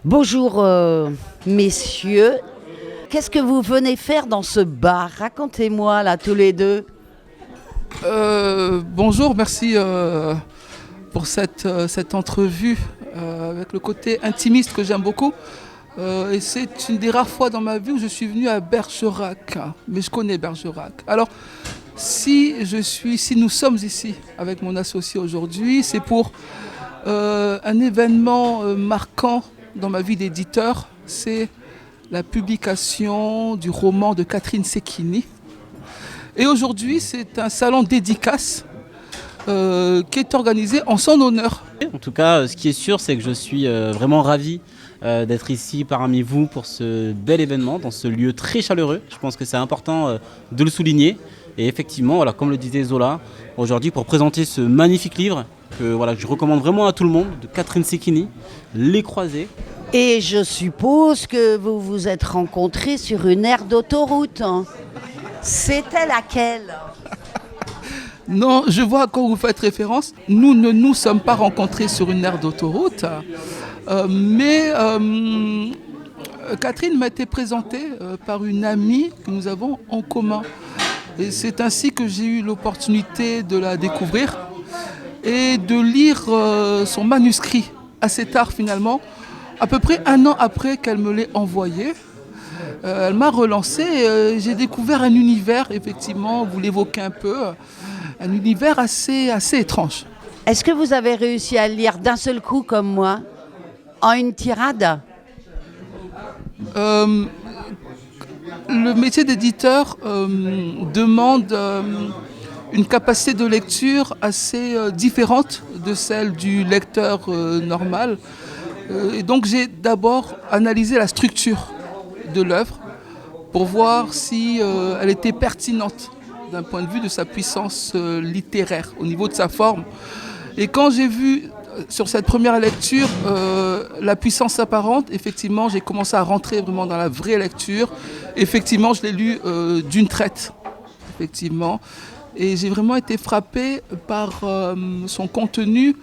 Bonjour messieurs, qu'est-ce que vous venez faire dans ce bar? Racontez-moi là tous les deux. Bonjour, merci pour cette entrevue avec le côté intimiste que j'aime beaucoup. Et c'est une des rares fois dans ma vie où je suis venu à Bergerac, mais je connais Bergerac. Alors, si nous sommes ici avec mon associé aujourd'hui, c'est pour un événement marquant dans ma vie d'éditeur, c'est la publication du roman de Catherine Secchini. Et aujourd'hui, c'est un salon dédicace qui est organisé en son honneur. En tout cas, ce qui est sûr, c'est que je suis vraiment ravi d'être ici parmi vous pour ce bel événement, dans ce lieu très chaleureux. Je pense que c'est important de le souligner. Et effectivement, voilà, comme le disait Zola, aujourd'hui pour présenter ce magnifique livre que je recommande vraiment à tout le monde, de Catherine Secchini, Les Croisés. Et je suppose que vous vous êtes rencontrés sur une aire d'autoroute, hein. C'était laquelle? Non, je vois à quoi vous faites référence. Nous ne nous sommes pas rencontrés sur une aire d'autoroute, mais Catherine m'a été présentée par une amie que nous avons en commun. Et c'est ainsi que j'ai eu l'opportunité de la découvrir et de lire son manuscrit assez tard finalement, à peu près un an après qu'elle me l'ait envoyé. Elle m'a relancé et j'ai découvert un univers, effectivement, vous l'évoquez un peu, un univers assez étrange. Est-ce que vous avez réussi à le lire d'un seul coup comme moi, en une tirade? Le métier d'éditeur demande une capacité de lecture assez différente de celle du lecteur normal. Et donc j'ai d'abord analysé la structure de l'œuvre pour voir si elle était pertinente d'un point de vue de sa puissance littéraire, au niveau de sa forme. Et quand j'ai vu sur cette première lecture la puissance apparente, effectivement j'ai commencé à rentrer vraiment dans la vraie lecture. Effectivement je l'ai lu d'une traite, effectivement. Et j'ai vraiment été frappé par son contenu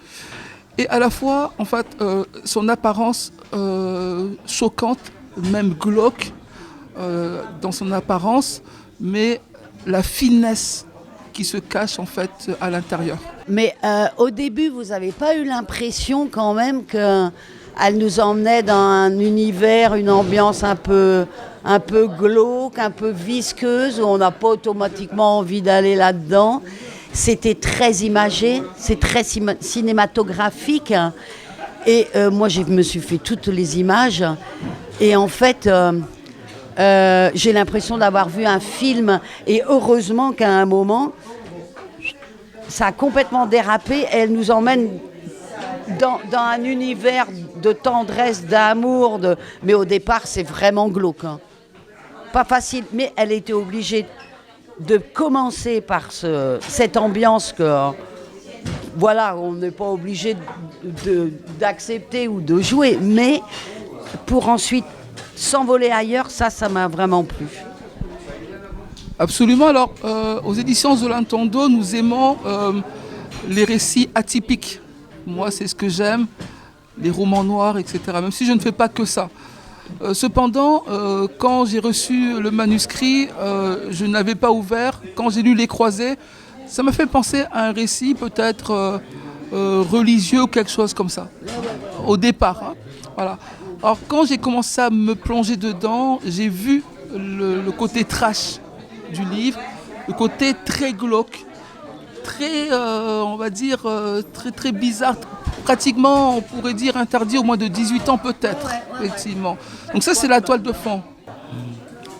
et à la fois en fait, son apparence choquante, même glauque dans son apparence, mais la finesse qui se cache en fait à l'intérieur. Mais au début, vous n'avez pas eu l'impression quand même qu'elle nous emmenait dans un univers, une ambiance un peu glauque, un peu visqueuse, où on n'a pas automatiquement envie d'aller là-dedans? C'était très imagé, c'est très cinématographique. Et moi, je me suis fait toutes les images. Et en fait, j'ai l'impression d'avoir vu un film. Et heureusement qu'à un moment, ça a complètement dérapé. Et elle nous emmène dans un univers de tendresse, d'amour. Mais au départ, c'est vraiment glauque, hein. Pas facile, mais elle était obligée de commencer par cette ambiance que, voilà, on n'est pas obligé d'accepter ou de jouer, mais pour ensuite s'envoler ailleurs, ça m'a vraiment plu. Absolument. Alors, aux éditions Zola Ntondo, nous aimons les récits atypiques. Moi, c'est ce que j'aime, les romans noirs, etc. Même si je ne fais pas que ça. Cependant, quand j'ai reçu le manuscrit, je n'avais pas ouvert. Quand j'ai lu Les Croisés, ça m'a fait penser à un récit peut-être religieux ou quelque chose comme ça, au départ, hein. Voilà. Alors quand j'ai commencé à me plonger dedans, j'ai vu le côté trash du livre, le côté très glauque, très, on va dire, très, très bizarre. Pratiquement, on pourrait dire interdit au moins de 18 ans peut-être, effectivement. Donc ça, c'est la toile de fond,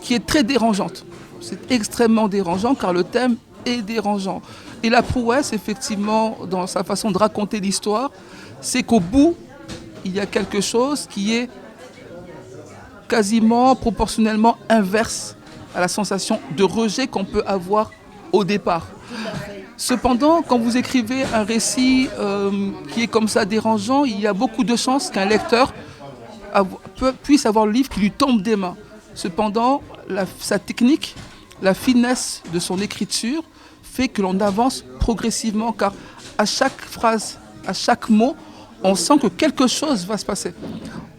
qui est très dérangeante. C'est extrêmement dérangeant, car le thème est dérangeant. Et la prouesse, effectivement, dans sa façon de raconter l'histoire, c'est qu'au bout, il y a quelque chose qui est quasiment proportionnellement inverse à la sensation de rejet qu'on peut avoir au départ. Cependant, quand vous écrivez un récit qui est comme ça dérangeant, il y a beaucoup de chances qu'un lecteur puisse avoir le livre qui lui tombe des mains. Cependant, sa technique, la finesse de son écriture fait que l'on avance progressivement, car à chaque phrase, à chaque mot, on sent que quelque chose va se passer.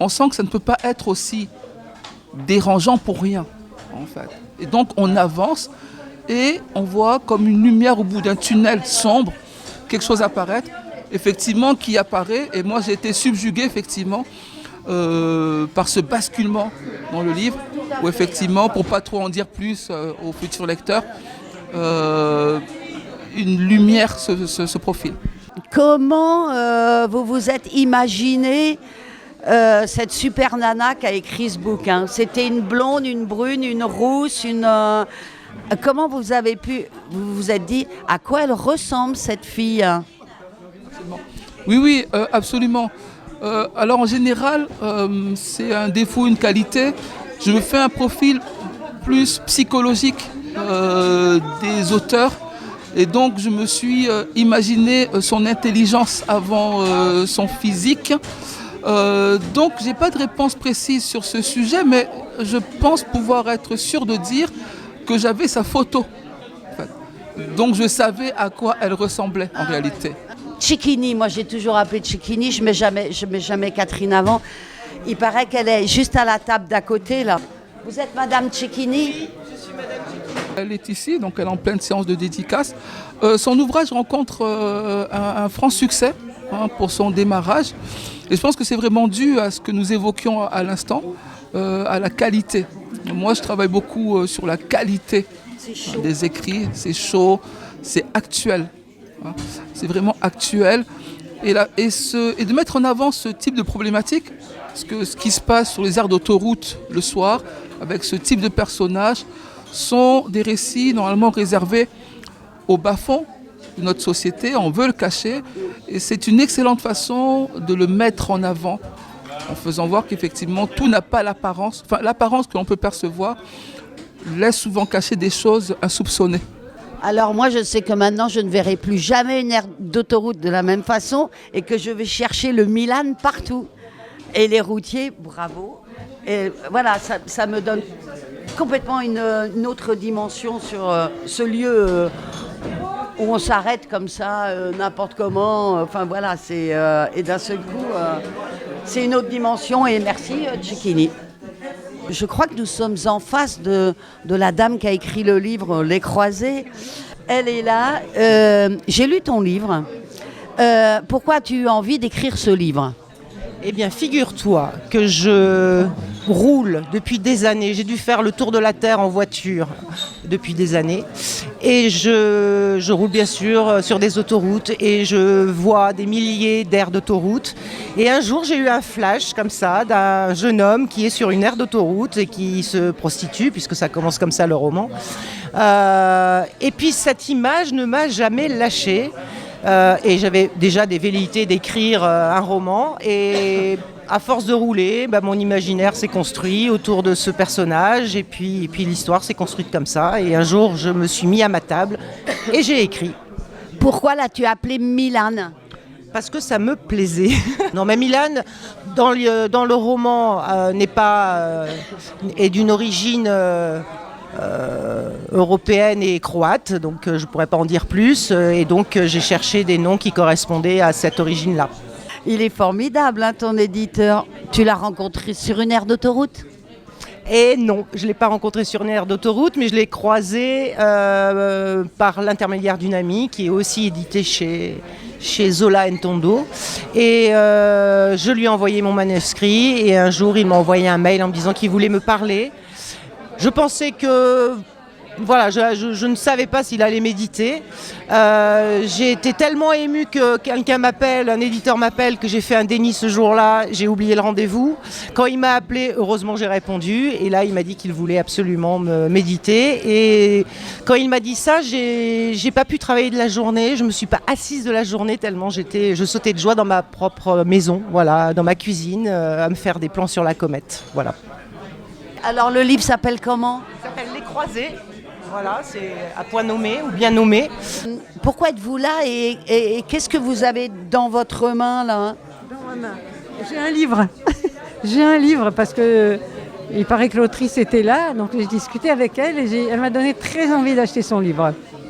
on sent que ça ne peut pas être aussi dérangeant pour rien, en fait. Et donc on avance et on voit comme une lumière au bout d'un tunnel sombre, quelque chose apparaître, effectivement qui apparaît. Et moi j'ai été subjugué effectivement par ce basculement dans le livre, où effectivement, pour pas trop en dire plus aux futurs lecteurs, une lumière se profile. Comment vous vous êtes imaginé cette super nana qui a écrit ce bouquin? C'était une blonde, une brune, une rousse, comment vous avez pu... Vous vous êtes dit à quoi elle ressemble cette fille? Oui, absolument. Alors en général, c'est un défaut, une qualité. Je me fais un profil plus psychologique des auteurs. Et donc je me suis imaginé son intelligence avant son physique. Donc j'ai pas de réponse précise sur ce sujet, mais je pense pouvoir être sûr de dire que j'avais sa photo. En fait. Donc je savais à quoi elle ressemblait en réalité. Cecchini, moi j'ai toujours appelé Cecchini, je mets jamais Catherine avant. Il paraît qu'elle est juste à la table d'à côté là. Vous êtes Madame Cecchini? Je suis Madame Cecchini. Elle est ici, donc elle est en pleine séance de dédicace. Son ouvrage rencontre un franc succès pour son démarrage. Et je pense que c'est vraiment dû à ce que nous évoquions à l'instant, à la qualité. Moi je travaille beaucoup sur la qualité des écrits, c'est chaud, c'est actuel. C'est vraiment actuel et de mettre en avant ce type de problématique, parce que ce qui se passe sur les aires d'autoroute le soir avec ce type de personnages sont des récits normalement réservés au bas-fond de notre société. On veut le cacher et c'est une excellente façon de le mettre en avant en faisant voir qu'effectivement tout n'a pas l'apparence, enfin l'apparence que l'on peut percevoir laisse souvent cacher des choses insoupçonnées. Alors moi je sais que maintenant je ne verrai plus jamais une aire d'autoroute de la même façon et que je vais chercher le Milan partout. Et les routiers, bravo. Et voilà, ça me donne complètement une autre dimension sur ce lieu où on s'arrête comme ça, n'importe comment. Enfin voilà, et d'un seul coup, c'est une autre dimension. Et merci Cecchini. Je crois que nous sommes en face de la dame qui a écrit le livre Les Croisés. Elle est là. J'ai lu ton livre. Pourquoi as-tu eu envie d'écrire ce livre? Eh bien, figure-toi que je roule depuis des années. J'ai dû faire le tour de la Terre en voiture depuis des années. Et je roule bien sûr sur des autoroutes et je vois des milliers d'aires d'autoroutes. Et un jour, j'ai eu un flash comme ça d'un jeune homme qui est sur une aire d'autoroute et qui se prostitue, puisque ça commence comme ça le roman. Et puis cette image ne m'a jamais lâchée. Et j'avais déjà des velléités d'écrire un roman et à force de rouler, mon imaginaire s'est construit autour de ce personnage et puis l'histoire s'est construite comme ça et un jour je me suis mis à ma table et j'ai écrit. Pourquoi l'as-tu appelé Milan? Parce que ça me plaisait. Non, mais Milan, dans le roman, est d'une origine européenne et croate, donc je ne pourrais pas en dire plus. Et donc j'ai cherché des noms qui correspondaient à cette origine-là. Il est formidable, ton éditeur. Tu l'as rencontré sur une aire d'autoroute? Et non, je ne l'ai pas rencontré sur une aire d'autoroute, mais je l'ai croisé par l'intermédiaire d'une amie qui est aussi éditée chez Zola Tondo. Et je lui ai envoyé mon manuscrit et un jour il m'a envoyé un mail en me disant qu'il voulait me parler. Je pensais que... Voilà, je ne savais pas s'il allait méditer. J'ai été tellement émue que quelqu'un m'appelle, un éditeur m'appelle, que j'ai fait un déni ce jour-là. J'ai oublié le rendez-vous. Quand il m'a appelé, heureusement j'ai répondu. Et là, il m'a dit qu'il voulait absolument me méditer. Et quand il m'a dit ça, j'ai pas pu travailler de la journée. Je me suis pas assise de la journée tellement je sautais de joie dans ma propre maison, voilà, dans ma cuisine, à me faire des plans sur la comète. Voilà. Alors le livre s'appelle comment? Il s'appelle Les Croisés. Voilà, c'est à point nommé ou bien nommé. Pourquoi êtes-vous là et qu'est-ce que vous avez dans votre main là? Dans ma main. J'ai un livre. J'ai un livre parce que il paraît que l'autrice était là, donc j'ai discuté avec elle et elle m'a donné très envie d'acheter son livre.